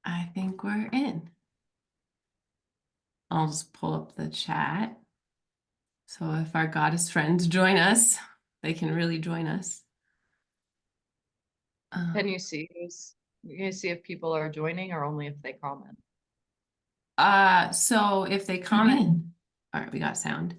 I think we're in. I'll just pull up the chat. So if our goddess friends join us, they can really join us. Can you see if people are joining or only if they comment? So if they comment, all right, we got sound.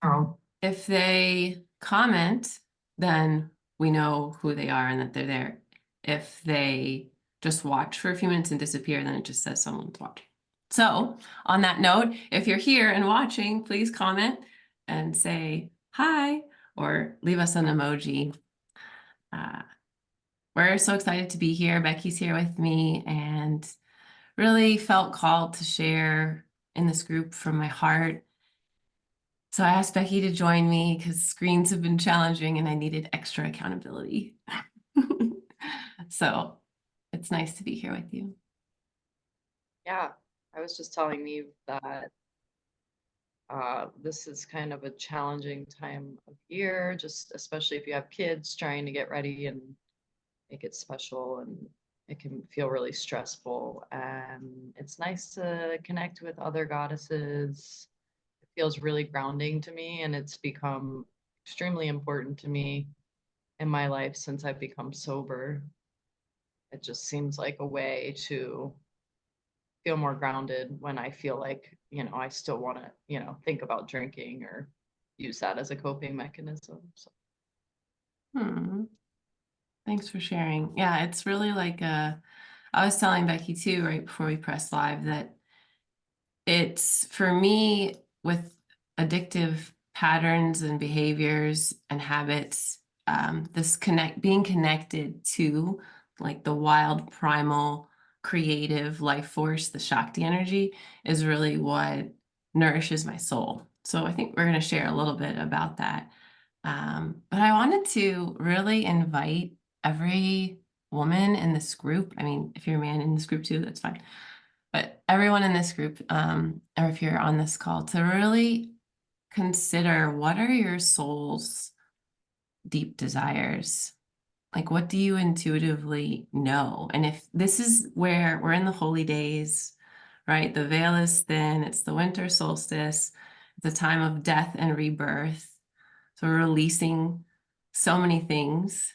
Oh. If they comment, then we know who they are and that they're there. If they just watch for a few minutes and disappear, then it just says someone's watching. So on that note, if you're here and watching, please comment and say hi or leave us an emoji. We're so excited to be here. Becky's here with me and really felt called to share in this group from my heart. So I asked Becky to join me because screens have been challenging and I needed extra accountability. So it's nice to be here with you. Yeah, I was just telling you that this is kind of a challenging time of year, just especially if you have kids trying to get ready and make it special, and it can feel really stressful. And it's nice to connect with other goddesses. It feels really grounding to me, and it's become extremely important to me in my life since I've become sober. It just seems like a way to feel more grounded when I feel like, I still want to, think about drinking or use that as a coping mechanism. So. Thanks for sharing. Yeah, it's really like I was telling Becky too, right before we pressed live, that it's for me with addictive patterns and behaviors and habits, being connected to like the wild primal creative life force, the Shakti energy, is really what nourishes my soul. So I think we're going to share a little bit about that. But I wanted to really invite every woman in this group. I mean, if you're a man in this group too, that's fine. But everyone in this group, or if you're on this call, to really consider what are your soul's deep desires? Like, what do you intuitively know? And if this is where we're in the holy days, right? The veil is thin, it's the winter solstice, it's a time of death and rebirth. So we're releasing so many things,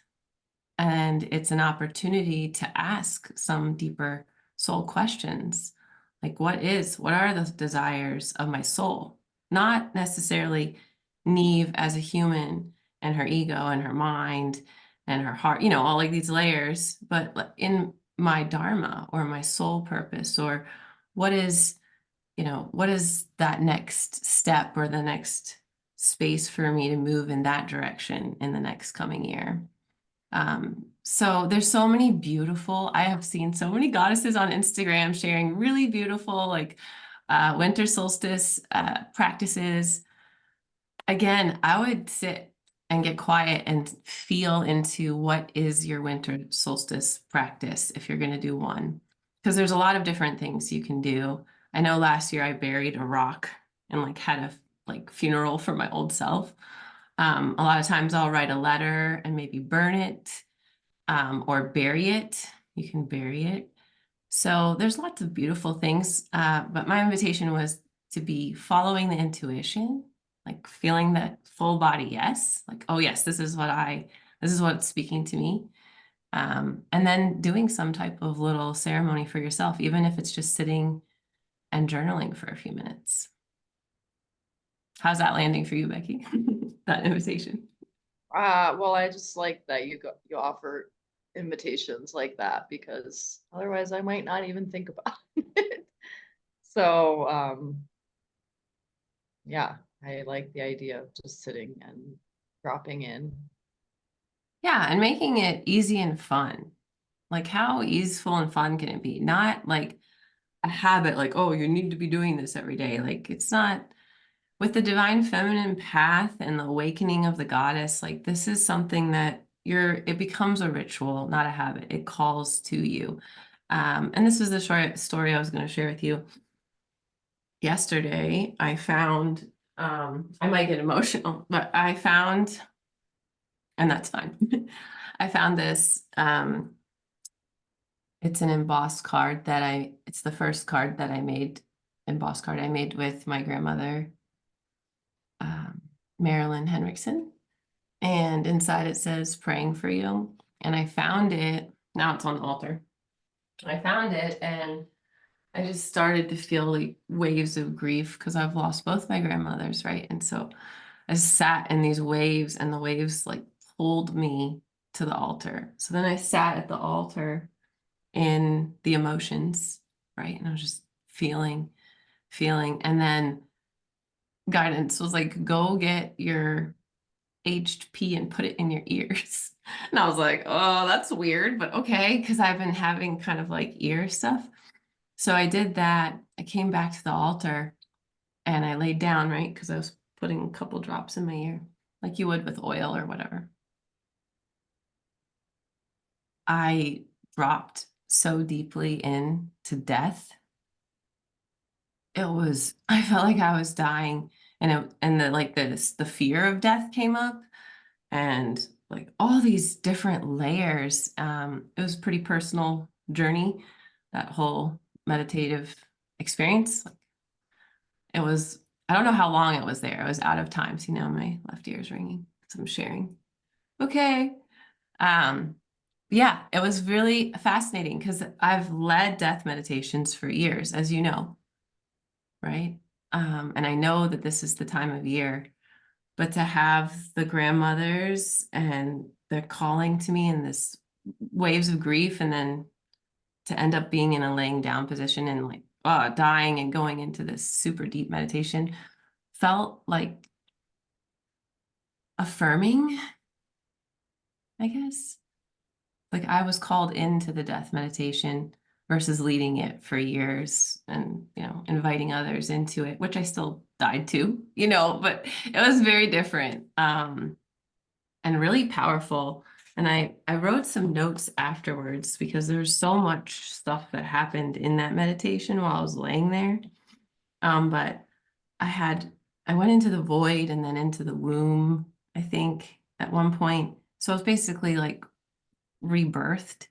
and it's an opportunity to ask some deeper soul questions. Like, what are the desires of my soul? Not necessarily Neve as a human and her ego and her mind and her heart, all like these layers, but in my dharma or my soul purpose, or what is, what is that next step or the next space for me to move in that direction in the next coming year? So there's so many I have seen so many goddesses on Instagram sharing really beautiful, like winter solstice practices. Again, I would sit and get quiet and feel into what is your winter solstice practice if you're going to do one. Because there's a lot of different things you can do. I know last year I buried a rock and like had a like funeral for my old self. A lot of times I'll write a letter and maybe burn it, or bury it. You can bury it. So there's lots of beautiful things. But my invitation was to be following the intuition, like feeling that full body yes, like, oh yes, this is what's speaking to me. And then doing some type of little ceremony for yourself, even if it's just sitting and journaling for a few minutes. How's that landing for you, Becky? That invitation. Well, I just like that you offer invitations like that, because otherwise I might not even think about it. So, yeah, I like the idea of just sitting and dropping in. Yeah, and making it easy and fun. Like, how easeful and fun can it be? Not like a habit, like, oh, you need to be doing this every day. Like, it's not with the divine feminine path and the awakening of the goddess. Like, this is something that it becomes a ritual, not a habit. It calls to you. And this was the short story I was going to share with you. Yesterday, I found, I might get emotional, but I found, and that's fine. I found this, It's an embossed card that it's the first card that I made, embossed card I made with my grandmother, um, Marilyn Henriksen. And inside it says praying for you. And I found it, now it's on the altar. I found it and I just started to feel like waves of grief because I've lost both my grandmothers, right? And so I sat in these waves and the waves like pulled me to the altar. So then I sat at the altar in the emotions, right? And I was just feeling. And then guidance was like, go get your aged pea and put it in your ears. And I was like, oh, that's weird, but okay, because I've been having kind of like ear stuff. So I did that. I came back to the altar and I laid down, right? Because I was putting a couple drops in my ear, like you would with oil or whatever. I dropped so deeply in to death. I felt like I was dying and the fear of death came up and like all these different layers. It was a pretty personal journey, that whole meditative experience. It was, I don't know how long it was there. I was out of time. See, now my left ear is ringing. So I'm sharing. Okay. Um, yeah, it was really fascinating because I've led death meditations for years, as you know, right? And I know that this is the time of year, but to have the grandmothers and they're calling to me in this waves of grief, and then to end up being in a laying down position and like dying and going into this super deep meditation felt like affirming, I guess. Like I was called into the death meditation versus leading it for years and, inviting others into it, which I still died to, but it was very different, and really powerful. And I wrote some notes afterwards because there's so much stuff that happened in that meditation while I was laying there. But I had, I went into the void and then into the womb, I think, at one point. So it was basically like rebirthed.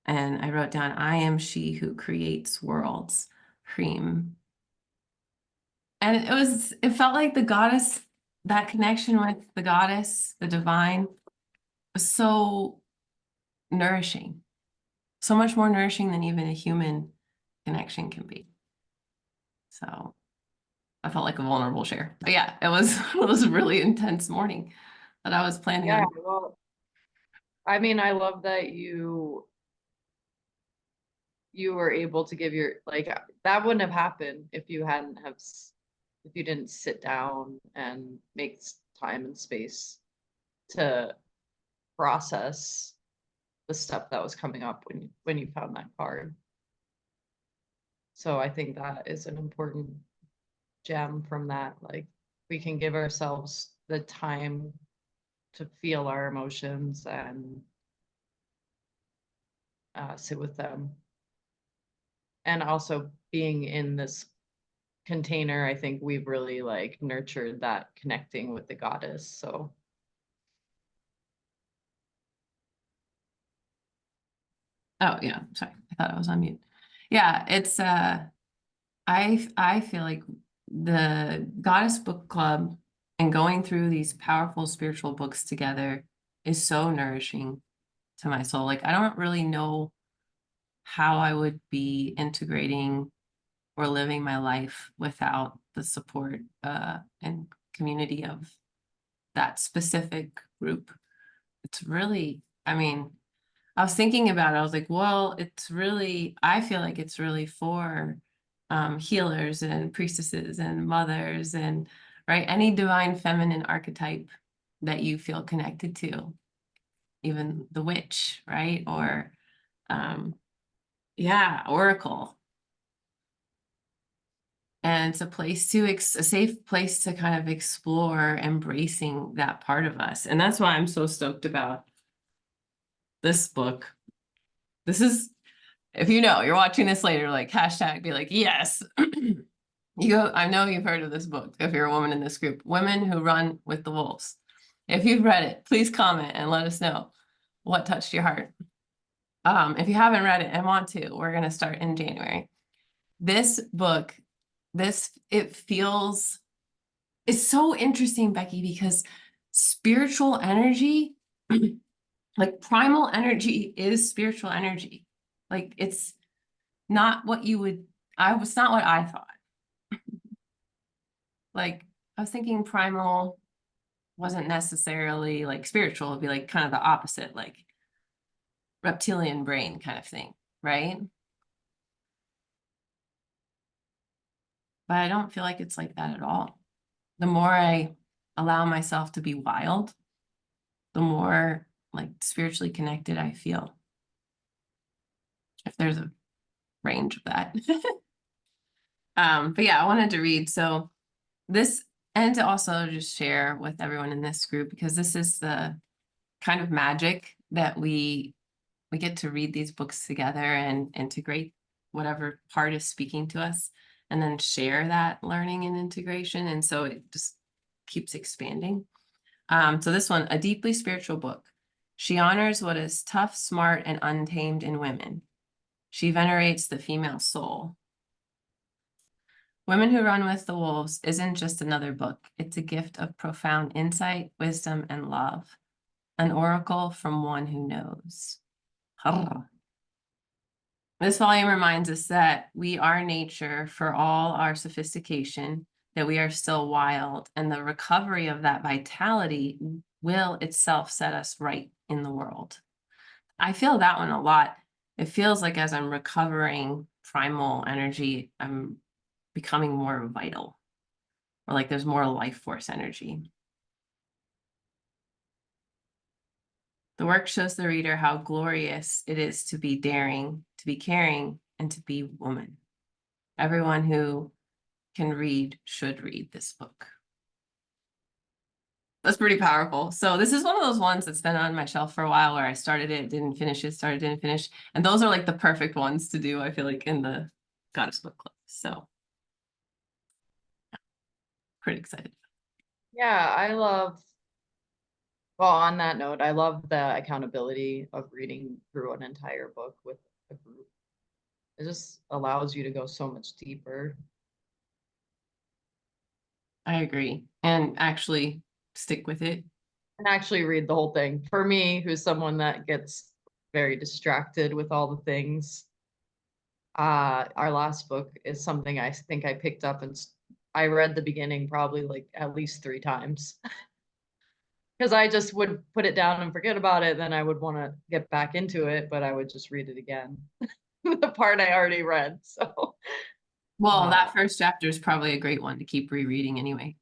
And I wrote down, I am she who creates worlds, Cream. And it felt like the goddess, that connection with the goddess, the divine, was so nourishing, so much more nourishing than even a human connection can be. So I felt like a vulnerable share. But yeah, it was it was a really intense morning that I was planning Yeah, on. well, I mean, I love that you were able to give your like that wouldn't have happened if you hadn't have if you didn't sit down and make time and space to process the stuff that was coming up when you found that card. So I think that is an important gem from that. Like we can give ourselves the time to feel our emotions and sit with them. And also being in this container, I think we've really like nurtured that connecting with the goddess. So Oh yeah, sorry. I thought I was on mute. Yeah, it's I feel like the Goddess Book Club and going through these powerful spiritual books together is so nourishing to my soul. Like I don't really know how I would be integrating or living my life without the support and community of that specific group. It's really, I mean, I was thinking about it. I was like, well, I feel like it's really for healers and priestesses and mothers and, right, any divine feminine archetype that you feel connected to, even the witch, right? Or, um, yeah, oracle. And it's a safe place to kind of explore embracing that part of us. And that's why I'm so stoked about this book. This is, if you're watching this later, like hashtag be like, yes. I know you've heard of this book if you're a woman in this group, Women Who Run with the Wolves. If you've read it, please comment and let us know what touched your heart. If you haven't read it and want to, we're gonna start in January. This book, it feels, it's so interesting, Becky, because spiritual energy, like primal energy is spiritual energy. Like it's not what you would, it's not what I thought. Like I was thinking primal wasn't necessarily like spiritual, it'd be like kind of the opposite, like reptilian brain kind of thing, right? But I don't feel like it's like that at all. The more I allow myself to be wild, the more like spiritually connected I feel. If there's a range of that. But yeah, I wanted to read. So this, and to also just share with everyone in this group, because this is the kind of magic that we get to read these books together and integrate whatever part is speaking to us, and then share that learning and integration. And so it just keeps expanding. So this one, a deeply spiritual book. She honors what is tough, smart, and untamed in women. She venerates the female soul. Women Who Run with the Wolves isn't just another book. It's a gift of profound insight, wisdom, and love. An oracle from one who knows. This volume reminds us that we are nature for all our sophistication, that we are still wild, and the recovery of that vitality will itself set us right in the world. I feel that one a lot. It feels like as I'm recovering primal energy, I'm becoming more vital, or like there's more life force energy. The work shows the reader how glorious it is to be daring, to be caring, and to be woman. Everyone who can read should read this book. That's pretty powerful. So this is one of those ones that's been on my shelf for a while, where I started it, didn't finish it, started, didn't finish. And those are like the perfect ones to do, I feel like, in the Goddess Book Club. So pretty excited. Yeah, well, on that note, I love the accountability of reading through an entire book with a group. It just allows you to go so much deeper. I agree. And actually stick with it. And actually read the whole thing. For me, who's someone that gets very distracted with all the things, our last book is something I think I picked up and I read the beginning probably like at least 3 times. Because I just would put it down and forget about it. Then I would want to get back into it, but I would just read it again. The part I already read. So, Well, uh, that first chapter is probably a great one to keep rereading anyway.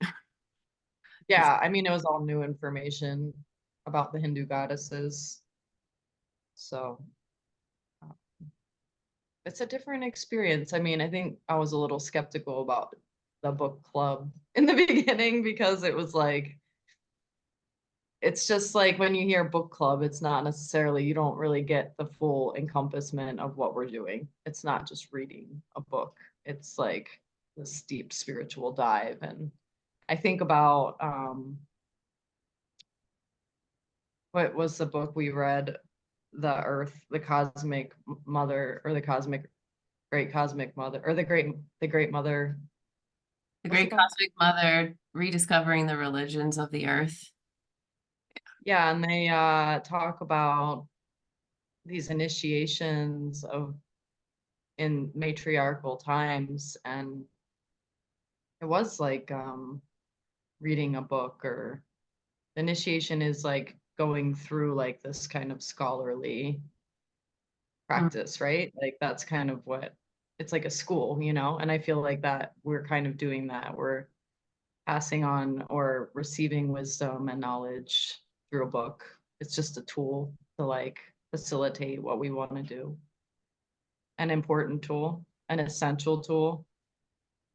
yeah, I mean, it was all new information about the Hindu goddesses. So, uh, it's a different experience. I mean, I think I was a little skeptical about the book club in the beginning because it was like, it's just like when you hear book club, it's not necessarily, you don't really get the full encompassment of what we're doing. It's not just reading a book, it's like this deep spiritual dive. And I think about what was the book we read? The Earth, the Cosmic Mother, or the Cosmic Great Cosmic Mother, or the Great Mother. The What's it Great called? Cosmic Mother, Rediscovering the Religions of the Earth. Yeah, and they talk about these initiations of in matriarchal times, and it was like reading a book, or the initiation is like going through like this kind of scholarly Mm. practice, right? Like that's kind of what it's like, a school, you know? And I feel like that we're kind of doing that. We're passing on or receiving wisdom and knowledge through a book. It's just a tool to like facilitate what we want to do. An important tool, an essential tool.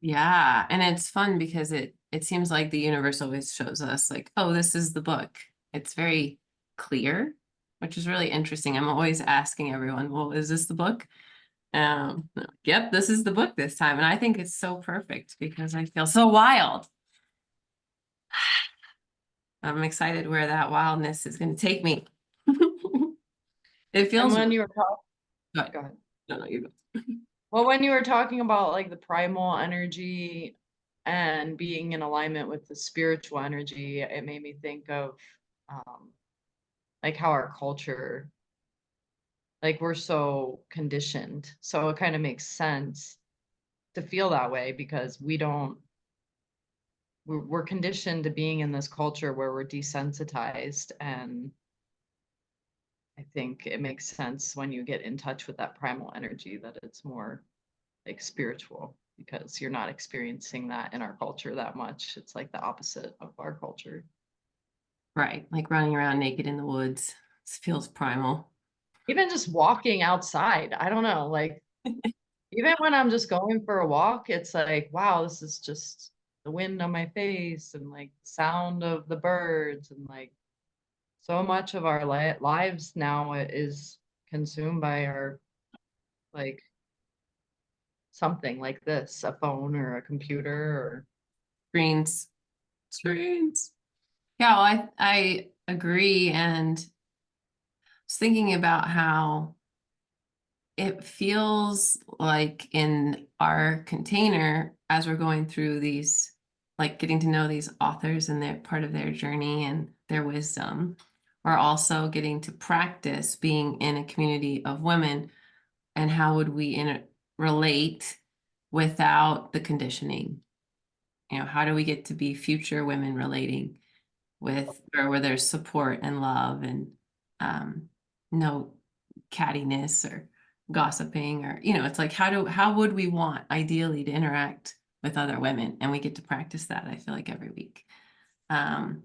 Yeah, and it's fun because it seems like the universe always shows us like, oh, this is the book. It's very clear, which is really interesting. I'm always asking everyone, well, is this the book? Yep, this is the book this time. And I think it's so perfect because I feel so wild. I'm excited where that wildness is going to take me. It And feels, when you were talking, good. go ahead. No, no, you go. Well, when you were talking about like the primal energy and being in alignment with the spiritual energy, it made me think of um, like how our culture, like we're so conditioned. So it kind of makes sense to feel that way because we're conditioned to being in this culture where we're desensitized. And I think it makes sense when you get in touch with that primal energy that it's more like spiritual because you're not experiencing that in our culture that much. It's like the opposite of our culture. Right. Like running around naked in the woods. It feels primal. Even just walking outside, I don't know, like even when I'm just going for a walk, it's like, wow, this is just the wind on my face and like the sound of the birds and like so much of our lives now is consumed by our like something like this, a phone or a computer or Screens. Screens. Yeah, well, I agree. And was thinking about how it feels like in our container as we're going through these, like getting to know these authors and their part of their journey and their wisdom, we're also getting to practice being in a community of women and how would we relate without the conditioning. How do we get to be future women relating with or where there's support and love and um, no cattiness or gossiping or it's like how would we want ideally to interact with other women, and we get to practice that, I feel like, every week, um,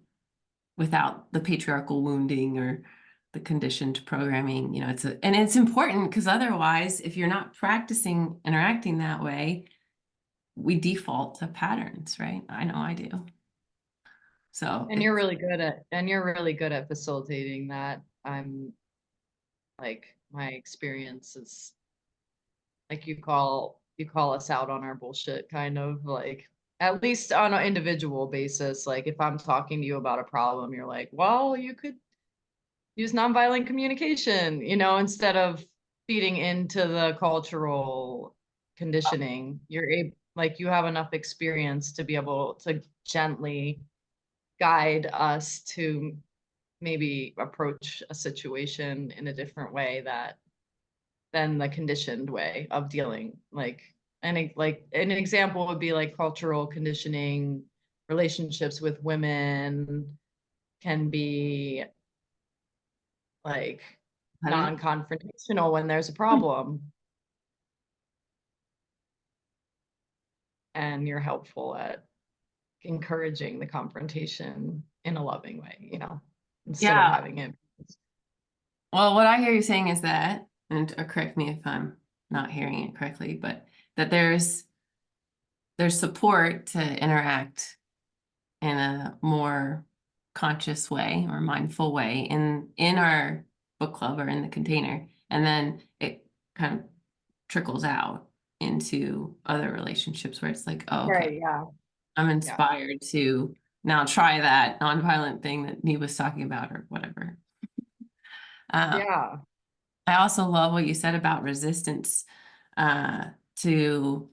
without the patriarchal wounding or the conditioned programming. And it's important because otherwise if you're not practicing interacting that way, we default to patterns, right? I know I do. So and you're really good at facilitating that. I'm like my experience is like you call us out on our bullshit kind of like at least on an individual basis. Like if I'm talking to you about a problem, you're like, well, you could use nonviolent communication, instead of feeding into the cultural conditioning. You're able, like you have enough experience to be able to gently guide us to maybe approach a situation in a different way that than the conditioned way of dealing. Like an example would be like cultural conditioning. Relationships with women can be like non-confrontational when there's a problem, and you're helpful at encouraging the confrontation in a loving way, instead of Yeah. having it. Well, what I hear you saying is that, and correct me if I'm not hearing it correctly, but that there's support to interact in a more conscious way or mindful way in our book club or in the container, and then it kind of trickles out into other relationships where it's like, oh, okay, Right, yeah. I'm Yeah. inspired to now try that nonviolent thing that Nee was talking about or whatever. Um, Yeah. I also love what you said about resistance uh, to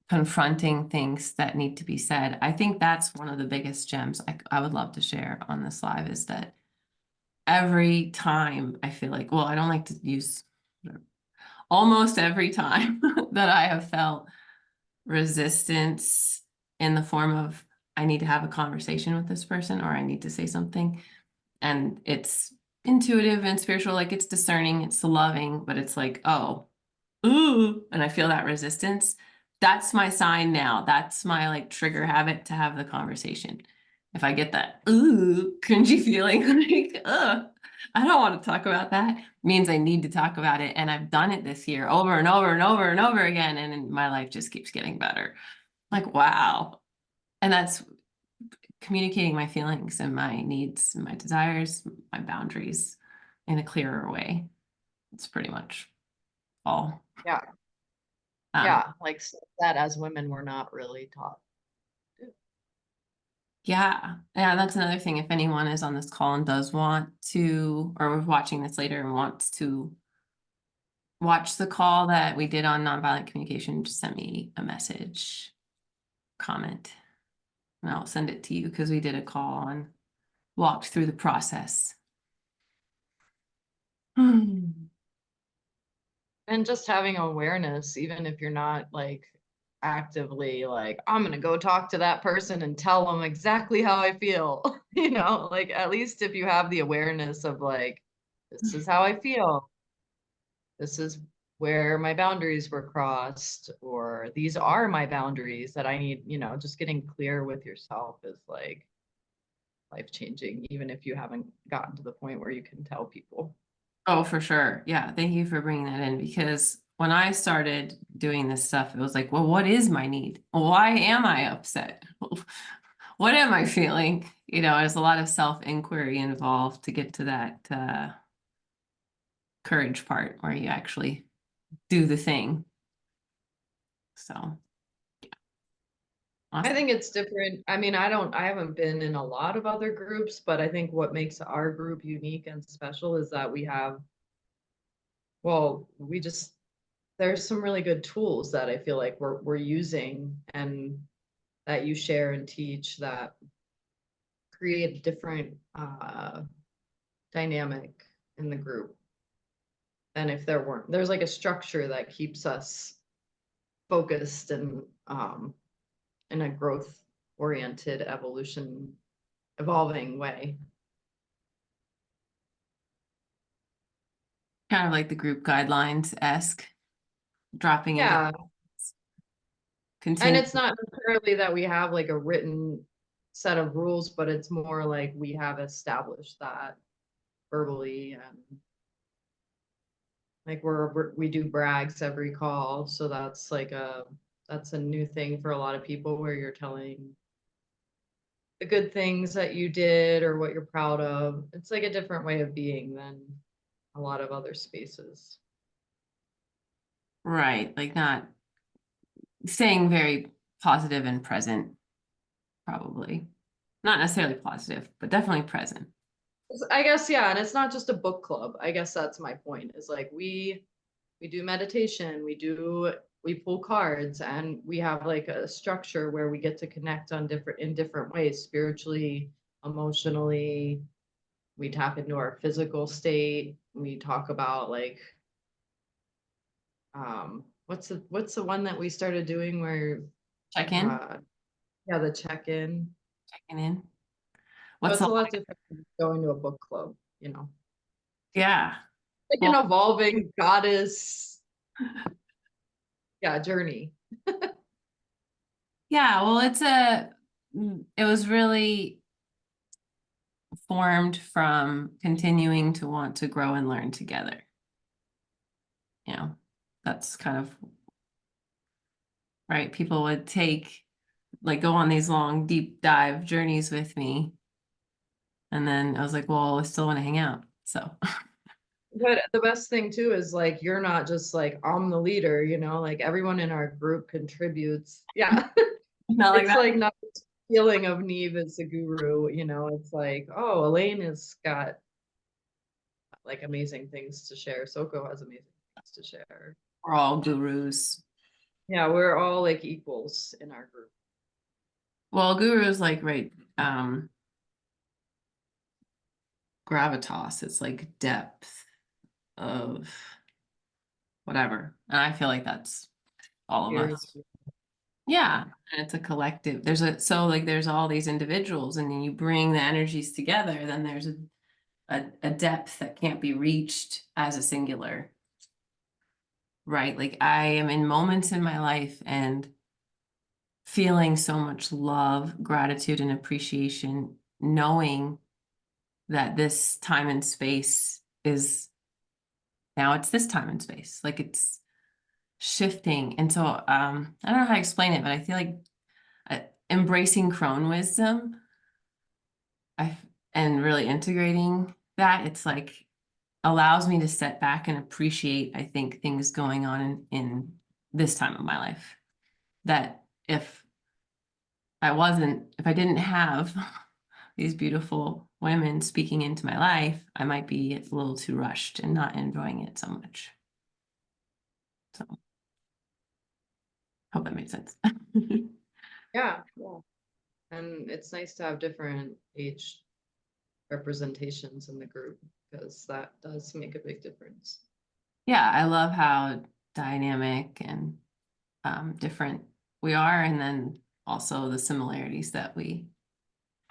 confronting things that need to be said. I think that's one of the biggest gems I would love to share on this live, is that every time I feel like, well, I don't like to use, almost every time that I have felt resistance in the form of I need to have a conversation with this person or I need to say something, and it's intuitive and spiritual, like it's discerning, it's loving, but it's like, oh, ooh, and I feel that resistance. That's my sign now. That's my like trigger habit to have the conversation. If I get that ooh cringy feeling, like, I don't want to talk about that, means I need to talk about it. And I've done it this year over and over and over and over again. And my life just keeps getting better. Like, wow. And that's communicating my feelings and my needs and my desires, my boundaries in a clearer way. It's pretty much all. Yeah. Um, Yeah. Like stuff that as women we're not really taught. Yeah, yeah, that's another thing. If anyone is on this call and does want to, or is watching this later and wants to watch the call that we did on nonviolent communication, just send me a message, comment, and I'll send it to you because we did a call and walked through the process. And just having awareness, even if you're not like actively like, I'm gonna go talk to that person and tell them exactly how I feel, like at least if you have the awareness of like, this is how I feel, this is where my boundaries were crossed, or these are my boundaries that I need, just getting clear with yourself is like life changing, even if you haven't gotten to the point where you can tell people. Oh, for sure. Yeah. Thank you for bringing that in because when I started doing this stuff, it was like, well, what is my need? Why am I upset? What am I feeling? There's a lot of self-inquiry involved to get to that courage part where you actually do the thing. So, I awesome. think it's different. I mean, I haven't been in a lot of other groups, but I think what makes our group unique and special is that well, there's some really good tools that I feel like we're using and that you share and teach that create a different dynamic in the group than if there weren't. There's like a structure that keeps us focused and in a growth oriented evolving way. Kind of like the group guidelines-esque, dropping into Yeah. And continue. it's not necessarily that we have like a written set of rules, but it's more like we have established that verbally, and like we do brags every call. So that's a new thing for a lot of people where you're telling the good things that you did or what you're proud of. It's like a different way of being than a lot of other spaces. Right. Like not staying very positive and present, probably. Not necessarily positive, but definitely present. I guess, yeah, and it's not just a book club. I guess that's my point. Is like we do meditation, we pull cards, and we have like a structure where we get to connect in different ways, spiritually, emotionally. We tap into our physical state. We talk about like what's the one that we started doing where Check in, uh yeah, the check-in. checking in. So What's it's the, a lot different than going to a book club. yeah. Like an Well, evolving goddess, yeah, journey. yeah. Well, it was really formed from continuing to want to grow and learn together. You know, that's kind of right. People would go on these long, deep dive journeys with me. And then I was like, well, I still want to hang out. So, But the best thing too is like you're not just like I'm the leader, like everyone in our group contributes. Yeah. not like It's that. like not just feeling of Neve as a guru, it's like, oh, Elaine has got like amazing things to share. Soko has amazing things to share. We're all gurus. Yeah, we're all like equals in our group. Well, gurus like, right, gravitas. It's like depth of whatever. And I feel like that's all of Here's us. Yeah. And it's a collective. There's all these individuals, and then you bring the energies together, then there's a depth that can't be reached as a singular, right? Like I am in moments in my life and feeling so much love, gratitude, and appreciation, knowing that this time and space is now it's this time and space. Like it's shifting. And so I don't know how to explain it, but I feel like embracing crone wisdom I and really integrating that, it's like allows me to step back and appreciate, I think, things going on in this time of my life. That if if I didn't have these beautiful women speaking into my life, I might be a little too rushed and not enjoying it so much. So, hope that made sense. Yeah, yeah. And it's nice to have different age representations in the group because that does make a big difference. Yeah, I love how dynamic and different we are, and then also the similarities that we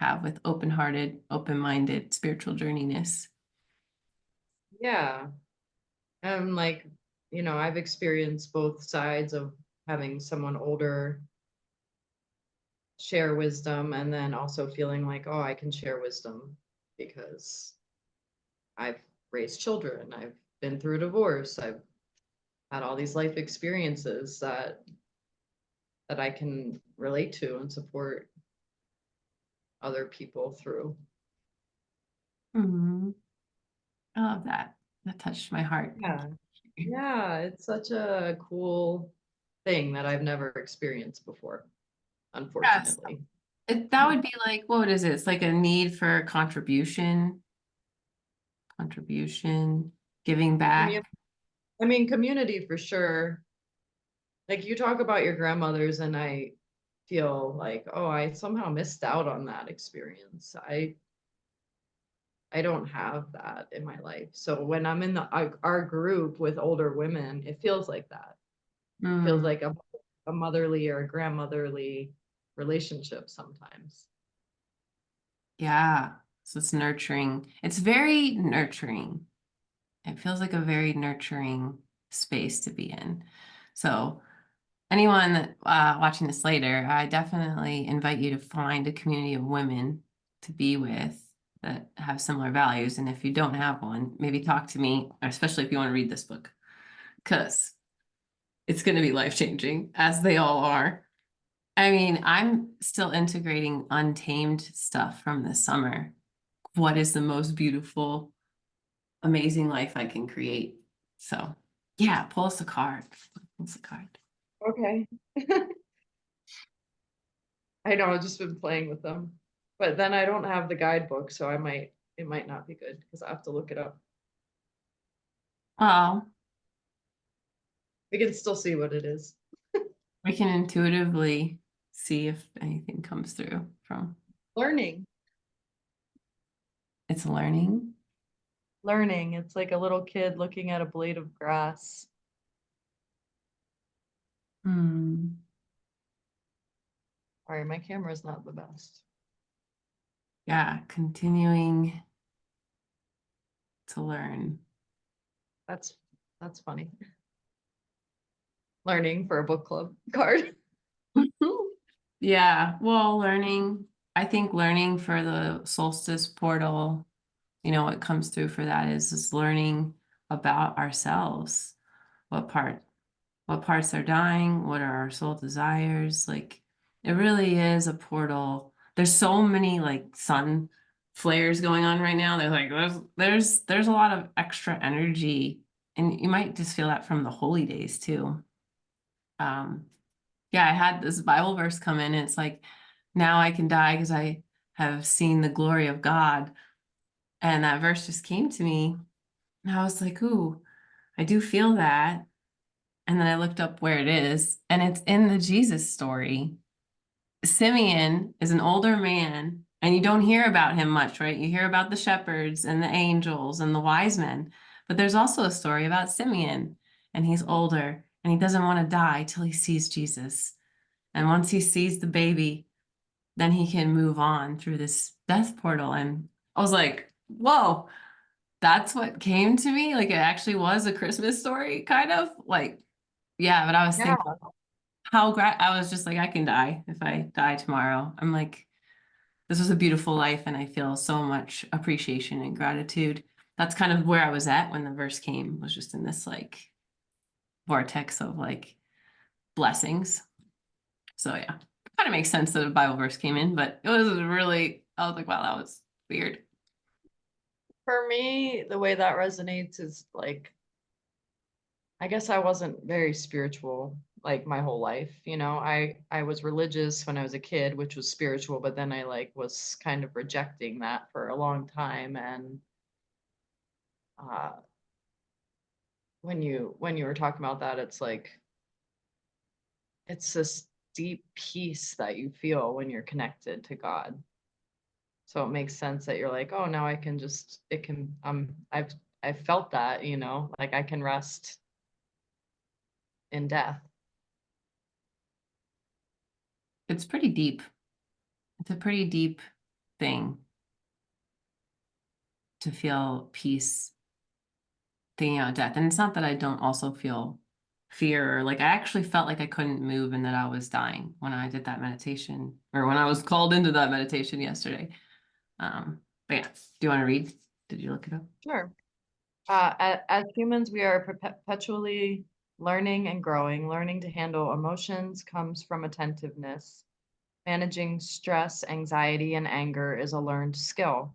have with open-hearted, open-minded spiritual journeyness. Yeah. And like, I've experienced both sides of having someone older share wisdom and then also feeling like, oh, I can share wisdom because I've raised children, I've been through a divorce, I've had all these life experiences that I can relate to and support other people through. Mhm. I love that. That touched my heart. Thank Yeah. you. Yeah, it's such a cool thing that I've never experienced before, Yes. unfortunately. That would be like, what is it? It's like a need for contribution, giving back. Community, I mean, community for sure. Like you talk about your grandmothers, and I feel like, oh, I somehow missed out on that experience. I don't have that in my life. So when I'm in our group with older women, it feels like that. It feels Mm, like a motherly or a grandmotherly relationship sometimes. yeah. So it's nurturing. It's very nurturing. It feels like a very nurturing space to be in. So anyone that watching this later, I definitely invite you to find a community of women to be with that have similar values. And if you don't have one, maybe talk to me, especially if you want to read this book, because it's going to be life changing, as they all are. I mean, I'm still integrating Untamed stuff from this summer. What is the most beautiful, amazing life I can create? So, yeah, pull us a card. Pull us a card. Okay. I know, I've just been playing with them. But then I don't have the guidebook, so it might not be good because I have to look it up. Well, We can still see what it is. we can intuitively see if anything comes through from Learning. its learning. Learning. It's like a little kid looking at a blade of grass. Hmm. Sorry, my camera's not the best. Yeah, continuing to learn. That's that's funny. Learning for a book club card. Yeah, well, learning, I think learning for the solstice portal, what comes through for that is learning about ourselves. What part, what parts are dying, what are our soul desires? Like it really is a portal. There's so many like sun flares going on right now. They're like there's a lot of extra energy. And you might just feel that from the holy days too. Um, yeah, I had this Bible verse come in, and it's like, now I can die because I have seen the glory of God. And that verse just came to me. And I was like, ooh, I do feel that. And then I looked up where it is, and it's in the Jesus story. Simeon is an older man, and you don't hear about him much, right? You hear about the shepherds and the angels and the wise men, but there's also a story about Simeon, and he's older, and he doesn't want to die till he sees Jesus. And once he sees the baby, then he can move on through this death portal. And I was like, whoa, that's what came to me. Like it actually was a Christmas story, kind of like, yeah, but I was Yeah. thinking I was just like, I can die if I die tomorrow. I'm like, this was a beautiful life, and I feel so much appreciation and gratitude. That's kind of where I was at when the verse came, was just in this like vortex of like blessings. So yeah, kind of makes sense that a Bible verse came in, but it was really, I was like, wow, that was weird. For me, the way that resonates is like, I guess I wasn't very spiritual like my whole life. You know, I was religious when I was a kid, which was spiritual, but then I like was kind of rejecting that for a long time. And uh when you were talking about that, it's like it's this deep peace that you feel when you're connected to God. So it makes sense that you're like, oh, now I can just, it can, I've felt that, you know, like I can rest in death. It's pretty deep. It's a pretty deep thing to feel peace thinking about death. And it's not that I don't also feel fear. Like I actually felt like I couldn't move and that I was dying when I did that meditation, or when I was called into that meditation yesterday. But yeah, do you want to read? Did you look it up? Sure. As humans, we are perpetually learning and growing. Learning to handle emotions comes from attentiveness. Managing stress, anxiety, and anger is a learned skill.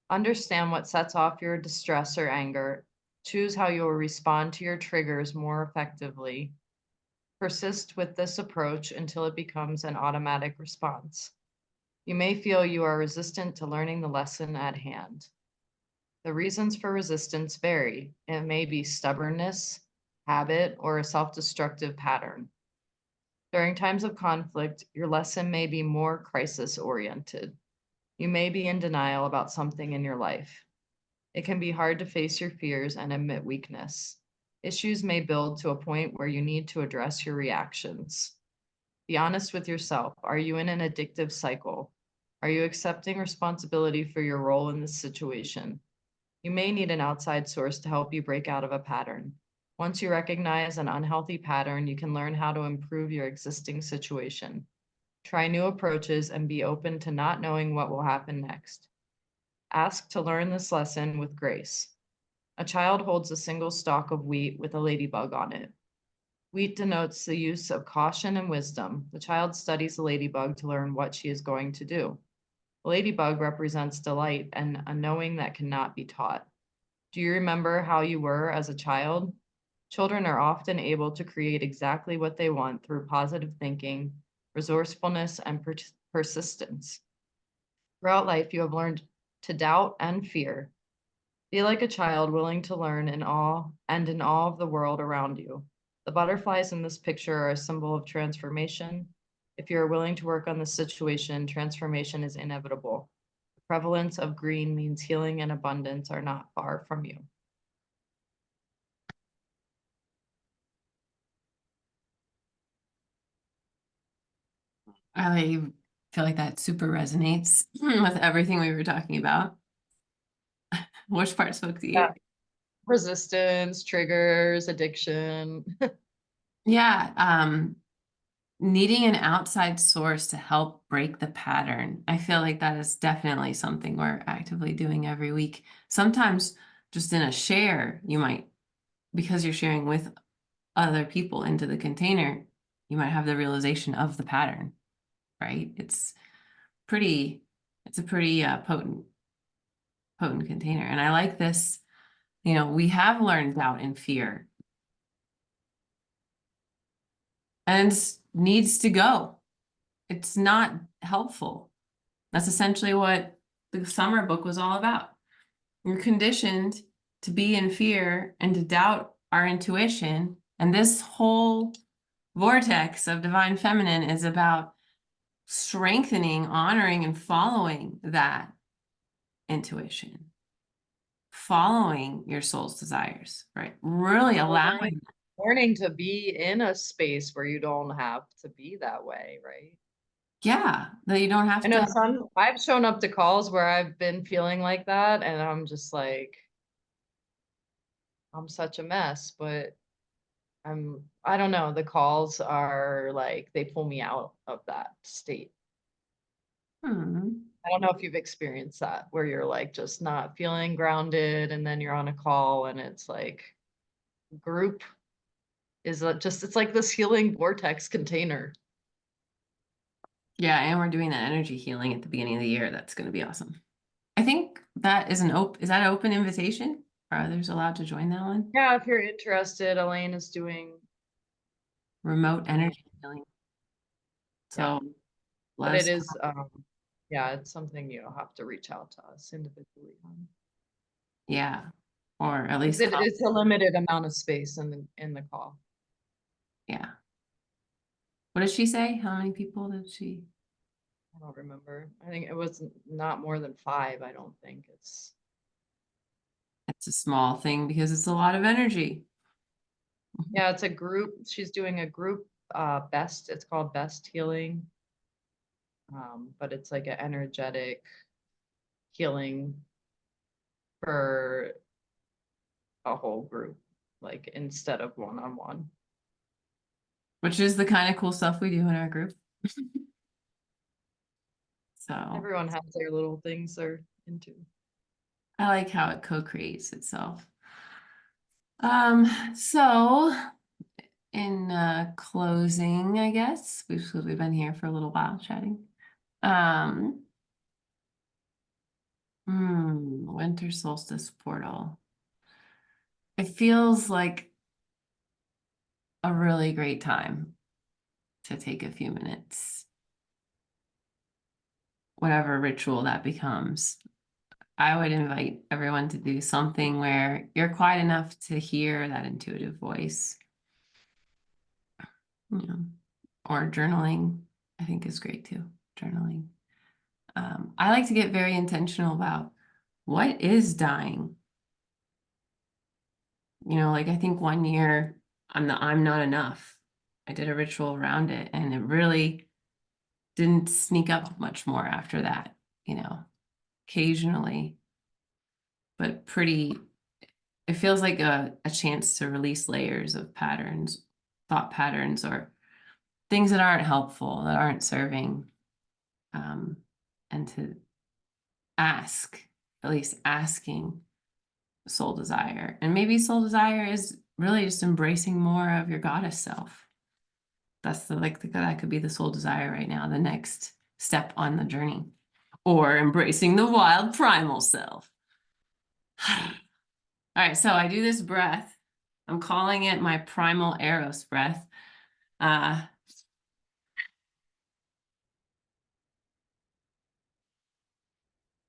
Understand what sets off your distress or anger. Choose how you will respond to your triggers more effectively. Persist with this approach until it becomes an automatic response. You may feel you are resistant to learning the lesson at hand. The reasons for resistance vary. It may be stubbornness, habit, or a self destructive pattern. During times of conflict, your lesson may be more crisis oriented. You may be in denial about something in your life. It can be hard to face your fears and admit weakness. Issues may build to a point where you need to address your reactions. Be honest with yourself. Are you in an addictive cycle? Are you accepting responsibility for your role in this situation? You may need an outside source to help you break out of a pattern. Once you recognize an unhealthy pattern, you can learn how to improve your existing situation. Try new approaches and be open to not knowing what will happen next. Ask to learn this lesson with grace. A child holds a single stalk of wheat with a ladybug on it. Wheat denotes the use of caution and wisdom. The child studies the ladybug to learn what she is going to do. The ladybug represents delight and a knowing that cannot be taught. Do you remember how you were as a child? Children are often able to create exactly what they want through positive thinking, resourcefulness, and persistence. Throughout life, you have learned to doubt and fear. Be like a child willing to learn in awe and in awe of the world around you. The butterflies in this picture are a symbol of transformation. If you are willing to work on the situation, transformation is inevitable. The prevalence of green means healing and abundance are not far from you. I feel like that super resonates with everything we were talking about. Which part spoke to Yeah. you? Resistance, triggers, addiction. Yeah, needing an outside source to help break the pattern. I feel like that is definitely something we're actively doing every week. Sometimes just in a share, you might, because you're sharing with other people into the container, you might have the realization of the pattern, right? Pretty, it's a pretty potent container. And I like this, we have learned doubt and fear and needs to go. It's not helpful. That's essentially what the summer book was all about. We're conditioned to be in fear and to doubt our intuition. And this whole vortex of divine feminine is about strengthening, honoring, and following that intuition, following your soul's desires, right? Really allowing. Learning to be in a space where you don't have to be that way, right? Yeah, that you don't I have know to. I've shown up to calls where I've been feeling like that, and I'm just like, I'm such a mess, but I don't know, the calls are like, they pull me out of that state. Hmm. I don't know if you've experienced that, where you're like just not feeling grounded, and then you're on a call and it's like group is just, it's like this healing vortex container. Yeah, and we're doing that energy healing at the beginning of the year. That's going to be awesome. I think that is is that an open invitation? Are others allowed to join that one? Yeah, if you're interested, Elaine is doing remote Mhm. energy healing. Yeah, So let but it us is, yeah, it's something you'll have to reach out to us individually on. yeah, or at Because least it come. is a limited amount of space in the call. Yeah. What did she say? How many people did she? I don't remember. I think it was not more than 5, I don't think. It's a small thing because it's a lot of energy. Yeah, it's a group. She's doing a group best. It's called Best Healing. But it's like an energetic healing for a whole group, like instead of one-on-one. Which is the kind of cool stuff we do in our group. So Everyone has their little things they're into. I like how it co-creates itself. So in closing, I guess, we've been here for a little while chatting. Um, winter solstice portal. It feels like a really great time to take a few minutes, whatever ritual that becomes. I would invite everyone to do something where you're quiet enough to hear that intuitive voice, you know, or journaling, I think is great too. Journaling. I like to get very intentional about what is dying. You know, like I think one year I'm not enough. I did a ritual around it and it really didn't sneak up much more after that, you know, occasionally, but pretty, it feels like a chance to release layers of patterns, thought patterns, or things that aren't helpful, that aren't serving, um, and to ask, at least asking soul desire. And maybe soul desire is really just embracing more of your goddess self. That's that could be the soul desire right now, the next step on the journey, or embracing the wild primal self. All right, so I do this breath. I'm calling it my primal eros breath. Uh,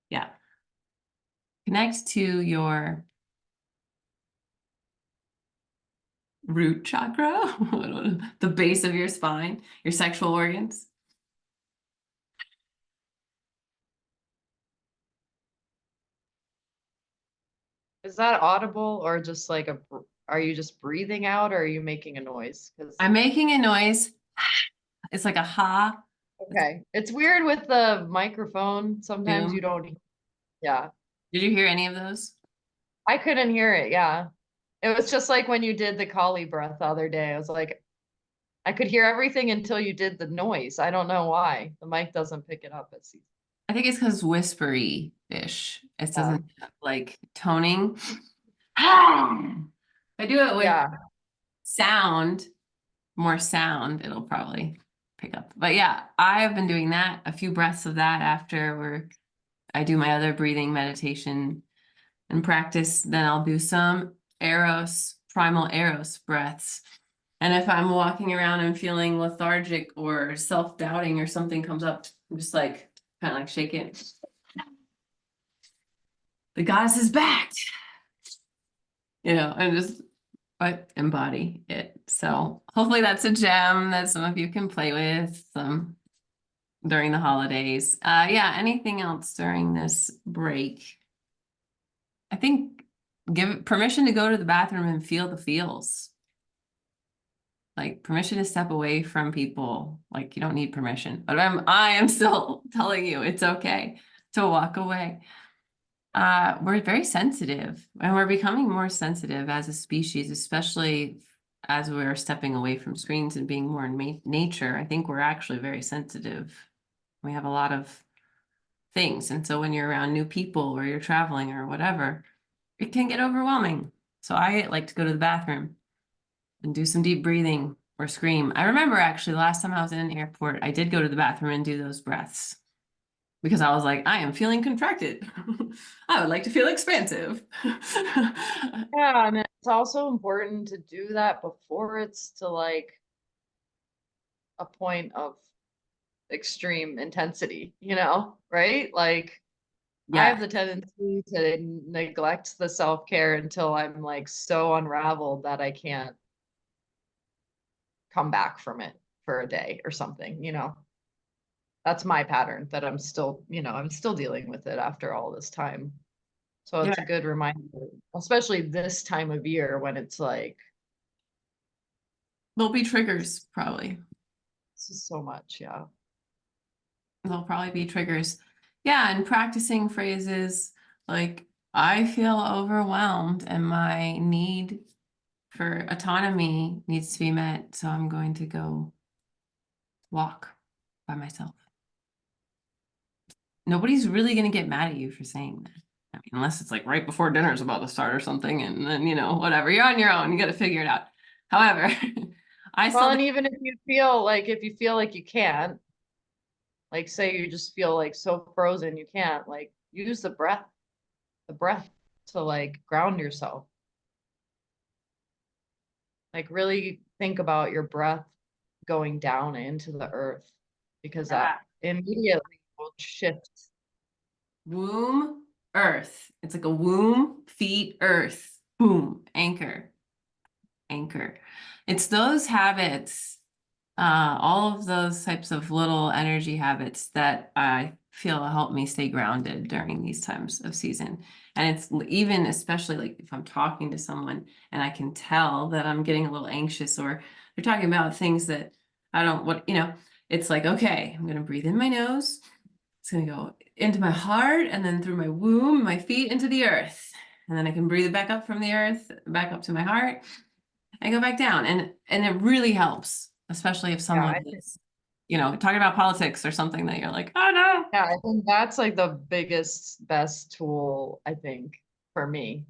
yeah. Connect to your root chakra, the base of your spine, your sexual organs. Is that audible or just like are you just breathing out or are you making a noise? Because I'm making a noise. It's like a ha. okay, it's weird with the microphone. Sometimes Zoom. you don't, yeah. Did you hear any of those? I couldn't hear it, yeah. It was just like when you did the collie breath the other day. I was like, I could hear everything until you did the noise. I don't know why. The mic doesn't pick it up. It's I think it's because whispery-ish. It yeah. doesn't have, like toning. If I do it with Yeah. sound, more sound, it'll probably pick up. But yeah, I have been doing that, a few breaths of that after where I do my other breathing meditation and practice. Then I'll do some eros, primal eros breaths. And if I'm walking around and feeling lethargic or self-doubting or something comes up, I'm just like kind of like shake it. The goddess is back, you know, and just embody it. So hopefully that's a gem that some of you can play with during the holidays. Yeah, anything else during this break? I think give permission to go to the bathroom and feel the feels. Like permission to step away from people. Like you don't need permission, but I am still telling you it's okay to walk away. We're very sensitive and we're becoming more sensitive as a species, especially as we're stepping away from screens and being more in nature. I think we're actually very sensitive. We have a lot of things. And so when you're around new people or you're traveling or whatever, it can get overwhelming. So I like to go to the bathroom and do some deep breathing or scream. I remember actually last time I was in an airport, I did go to the bathroom and do those breaths because I was like, I am feeling contracted. I would like to feel expansive. Yeah, and it's also important to do that before it's to like a point of extreme intensity, right? Like I Yeah. have the tendency to neglect the self-care until I'm like so unraveled that I can't come back from it for a day or something. That's my pattern that I'm still dealing with it after all this time. So Yeah. it's a good reminder, especially this time of year when it's like, There'll be triggers probably. this is so much. Yeah. There'll probably be triggers. Yeah, and practicing phrases like I feel overwhelmed and my need for autonomy needs to be met, so I'm going to go walk by myself. Nobody's really going to get mad at you for saying that. I mean, unless it's like right before dinner's about to start or something, and then, whatever, you're on your own, you got to figure it out. However, I Well, still and think, even if you feel like you can't, like say you just feel like so frozen, you can't, like use the breath to like ground yourself. Like really think about your breath going down into the earth because that yeah, immediately will shift. womb, earth. It's like a womb, feet, earth, boom, anchor, anchor. It's those habits, all of those types of little energy habits that I feel help me stay grounded during these times of season. And it's even especially like if I'm talking to someone and I can tell that I'm getting a little anxious or they're talking about things that I don't it's like, okay, I'm gonna breathe in my nose. It's gonna go into my heart and then through my womb, my feet into the earth. And then I can breathe it back up from the earth, back up to my heart and go back down. And it really helps, especially if Yeah, someone I think is, talking about politics or something that you're like, oh no. yeah, I think that's like the biggest, best tool, I think, for me.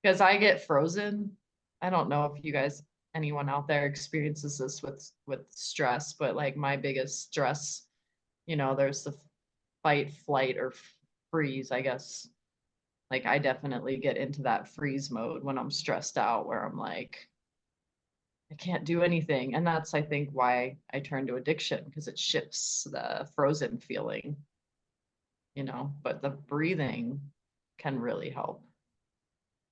Because I get frozen. I don't know if anyone out there experiences this with stress, but like my biggest stress, there's the fight, flight, or freeze, I guess. Like I definitely get into that freeze mode when I'm stressed out, where I'm like, I can't do anything. And that's, I think, why I turn to addiction, because it shifts the frozen feeling. But the breathing can really help.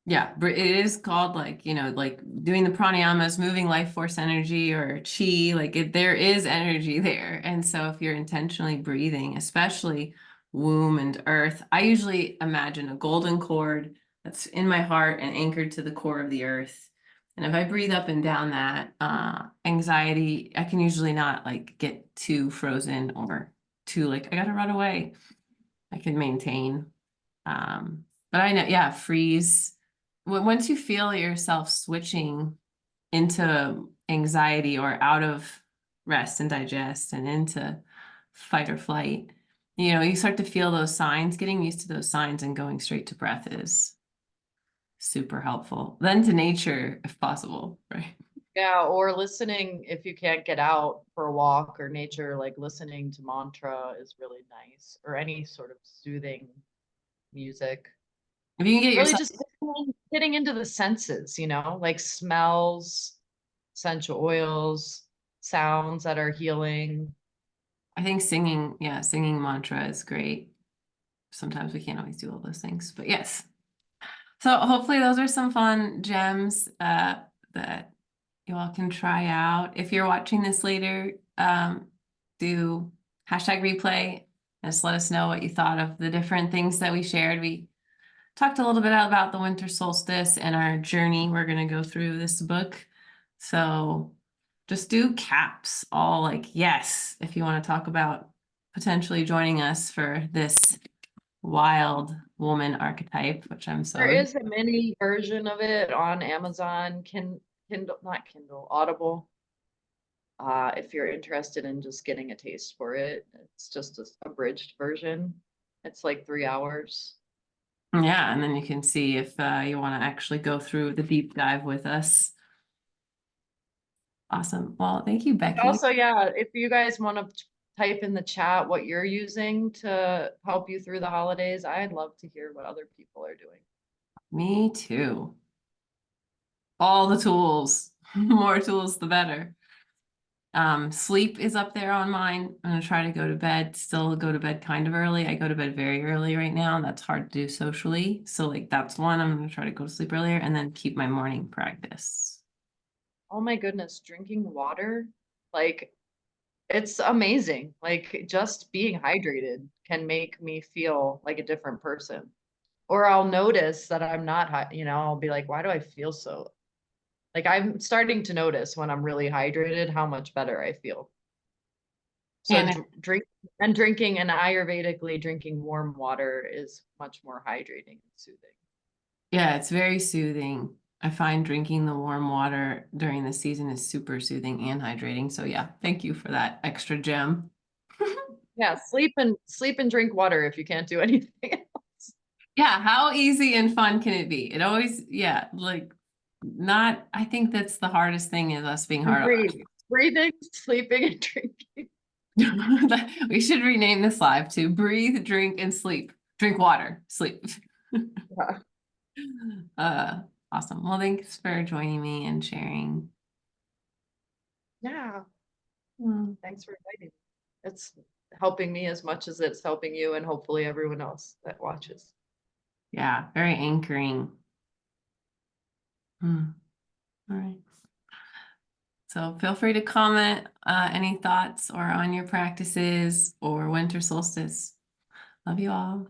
Yeah, it is called like, like doing the pranayamas, moving life force energy or chi, like there is energy there. And so if you're intentionally breathing, especially womb and earth, I usually imagine a golden cord that's in my heart and anchored to the core of the earth. And if I breathe up and down that anxiety, I can usually not like get too frozen or too like, I gotta run away. I can maintain. But I know, yeah, freeze. Once you feel yourself switching into anxiety or out of rest and digest and into fight or flight, you start to feel those signs. Getting used to those signs and going straight to breath is super helpful. Then to nature, if possible, right? Yeah, or listening if you can't get out for a walk or nature, like listening to mantra is really nice, or any sort of soothing music. If you can get Really yourself, just getting into the senses, like smells, essential oils, sounds that are healing. I think singing, yeah, singing mantra is great. Sometimes we can't always do all those things, but yes. So hopefully those are some fun gems that you all can try out. If you're watching this later, do hashtag replay and just let us know what you thought of the different things that we shared. We talked a little bit about the winter solstice and our journey. We're going to go through this book. So just do caps all like yes, if you want to talk about potentially joining us for this wild woman archetype, which I'm There so is a mini version of it on Amazon, Kindle, not Kindle, Audible. If you're interested in just getting a taste for it, it's just a abridged version. It's like 3 hours. yeah, and then you can see if you want to actually go through the deep dive with us. Awesome. Well, thank you, Becky. Also, yeah, if you guys want to type in the chat what you're using to help you through the holidays, I'd love to hear what other people are doing. Me too. All the tools. More tools, the better. Sleep is up there on mine. I'm gonna try to go to bed, still go to bed kind of early. I go to bed very early right now, and that's hard to do socially. So like that's one. I'm gonna try to go to sleep earlier and then keep my morning practice. Oh my goodness, drinking water, like it's amazing. Like just being hydrated can make me feel like a different person. Or I'll notice that I'm not, I'll be like, why do I feel so? Like I'm starting to notice when I'm really hydrated how much better I feel. So And drinking and Ayurvedically drinking warm water is much more hydrating and soothing. yeah, it's very soothing. I find drinking the warm water during the season is super soothing and hydrating. So yeah, thank you for that extra gem. Yeah, sleep and drink water if you can't do anything. Yeah, how easy and fun can it be? It always, yeah, like not, I think that's the hardest thing is us being And hard on breathe. Breathing, sleeping, and drinking. ourselves. We should rename this live to breathe, drink, and sleep. Drink water, sleep. Yeah. Uh, awesome. Well, thanks for joining me and sharing. Yeah. Mm. Thanks for inviting me. It's helping me as much as it's helping you and hopefully everyone else that watches. Yeah, very anchoring. Mm. All right. So feel free to comment any thoughts or on your practices or winter solstice. Love you all.